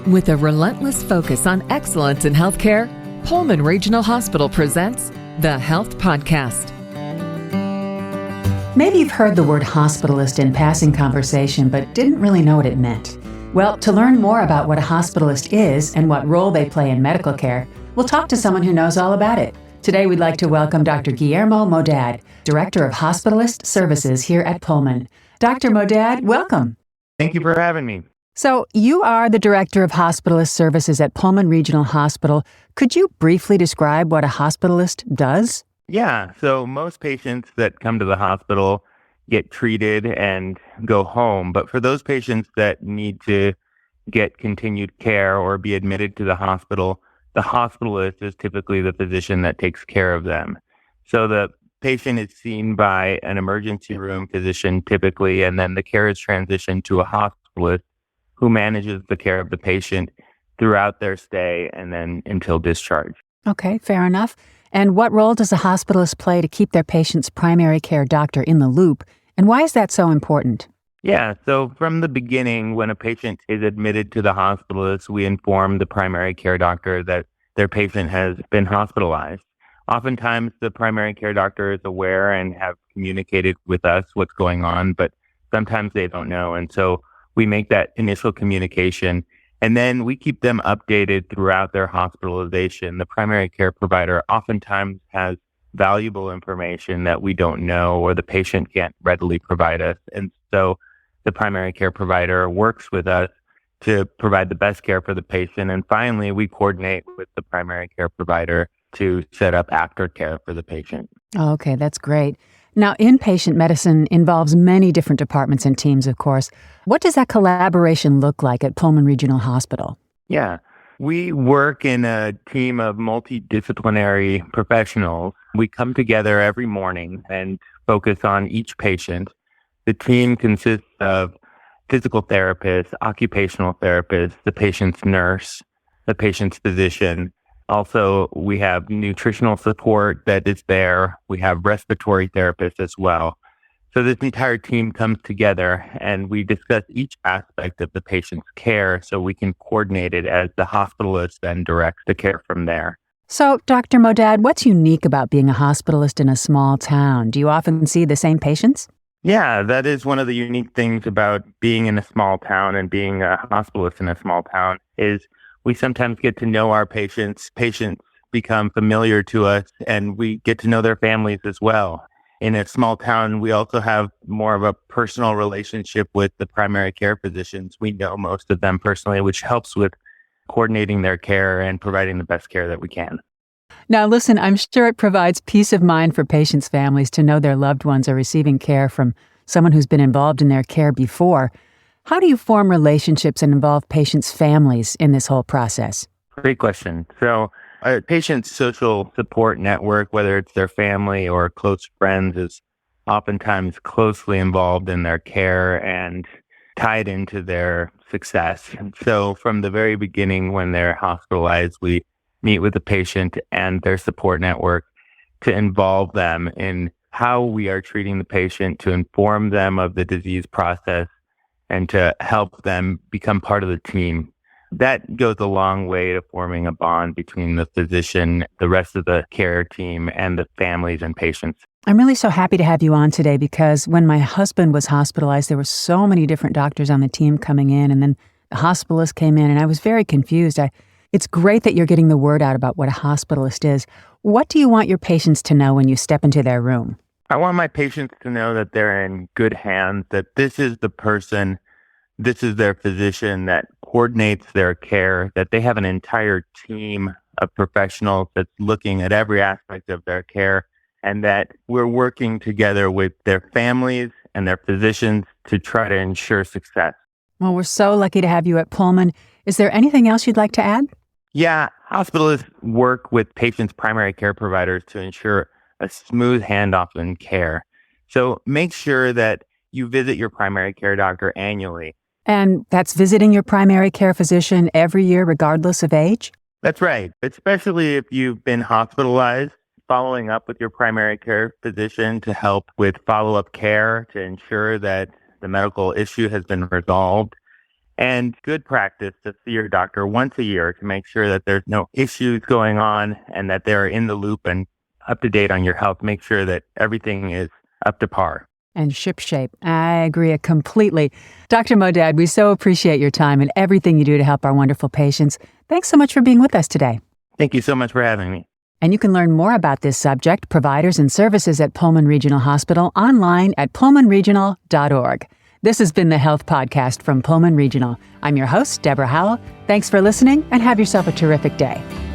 With a relentless focus on excellence in healthcare, Pullman Regional Hospital presents the Health Podcast. Maybe you've heard the word hospitalist in passing conversation, but didn't really know what it meant. Well, to learn more about what a hospitalist is and what role they play in medical care, we'll talk to someone who knows all about it. Today, we'd like to welcome Dr. Guillermo Modad, Director of Hospitalist Services here at Pullman. Dr. Modad, welcome. Thank you for having me. So, you are the Director of Hospitalist Services at Pullman Regional Hospital. Could you briefly describe what a hospitalist does? Yeah, so most patients that come to the hospital get treated and go home. But for those patients that need to get continued care or be admitted to the hospitalist is typically the physician that takes care of them. So the patient is seen by an emergency room physician typically, and then the care is transitioned to a hospitalist who manages the care of the patient throughout their stay and then until discharge. Okay, fair enough. And what role does a hospitalist play to keep their patient's primary care doctor in the loop? And why is that so important? Yeah, so from the beginning, when a patient is admitted to the hospitalist, we inform the primary care doctor that their patient has been hospitalized. Oftentimes, the primary care doctor is aware and have communicated with us what's going on, but sometimes they don't know. And so we make that initial communication, and then we keep them updated throughout their hospitalization. The primary care provider oftentimes has valuable information that we don't know or the patient can't readily provide us. And so the primary care provider works with us to provide the best care for the patient. And finally, we coordinate with the primary care provider to set up aftercare for the patient. Okay, that's great. Now, inpatient medicine involves many different departments and teams, of course. What does that collaboration look like at Pullman Regional Hospital? Yeah, we work in a team of multidisciplinary professionals. We come together every morning and focus on each patient. The team consists of physical therapists, occupational therapists, the patient's nurse, the patient's physician. Also, we have nutritional support that is there. We have respiratory therapists as well. So this entire team comes together and we discuss each aspect of the patient's care so we can coordinate it as the hospitalist then directs the care from there. So, Dr. Modad, what's unique about being a hospitalist in a small town? Do you often see the same patients? Yeah, that is one of the unique things about being in a small town and being a hospitalist in a small town is we sometimes get to know our patients. Patients become familiar to us, and we get to know their families as well. In a small town, we also have more of a personal relationship with the primary care physicians. We know most of them personally, which helps with coordinating their care and providing the best care that we can. Now, listen, I'm sure it provides peace of mind for patients' families to know their loved ones are receiving care from someone who's been involved in their care before. How do you form relationships and involve patients' families in this whole process? Great question. So a patient's social support network, whether it's their family or close friends, is oftentimes closely involved in their care and tied into their success. So from the very beginning, when they're hospitalized, we meet with the patient and their support network to involve them in how we are treating the patient, to inform them of the disease process, and to help them become part of the team. That goes a long way to forming a bond between the physician, the rest of the care team, and the families and patients. I'm really so happy to have you on today because when my husband was hospitalized, there were so many different doctors on the team coming in, and then the hospitalist came in, and I was very confused. It's great that you're getting the word out about what a hospitalist is. What do you want your patients to know when you step into their room? I want my patients to know that they're in good hands, that this is the person, this is their physician that coordinates their care, that they have an entire team of professionals that's looking at every aspect of their care, and that we're working together with their families and their physicians to try to ensure success. Well, we're so lucky to have you at Pullman. Is there anything else you'd like to add? Yeah, hospitalists work with patients' primary care providers to ensure a smooth handoff in care. So make sure that you visit your primary care doctor annually. And that's visiting your primary care physician every year, regardless of age? That's right. Especially if you've been hospitalized, following up with your primary care physician to help with follow-up care to ensure that the medical issue has been resolved And good practice to see your doctor once a year to make sure that there's no issues going on and that they're in the loop and up to date on your health. Make sure that everything is up to par. And shipshape. I agree completely. Dr. Modad, we so appreciate your time and everything you do to help our wonderful patients. Thanks so much for being with us today. Thank you so much for having me. And you can learn more about this subject, providers, and services at Pullman Regional Hospital online at pullmanregional.org. This has been the Health Podcast from Pullman Regional. I'm your host, Deborah Howell. Thanks for listening and have yourself a terrific day.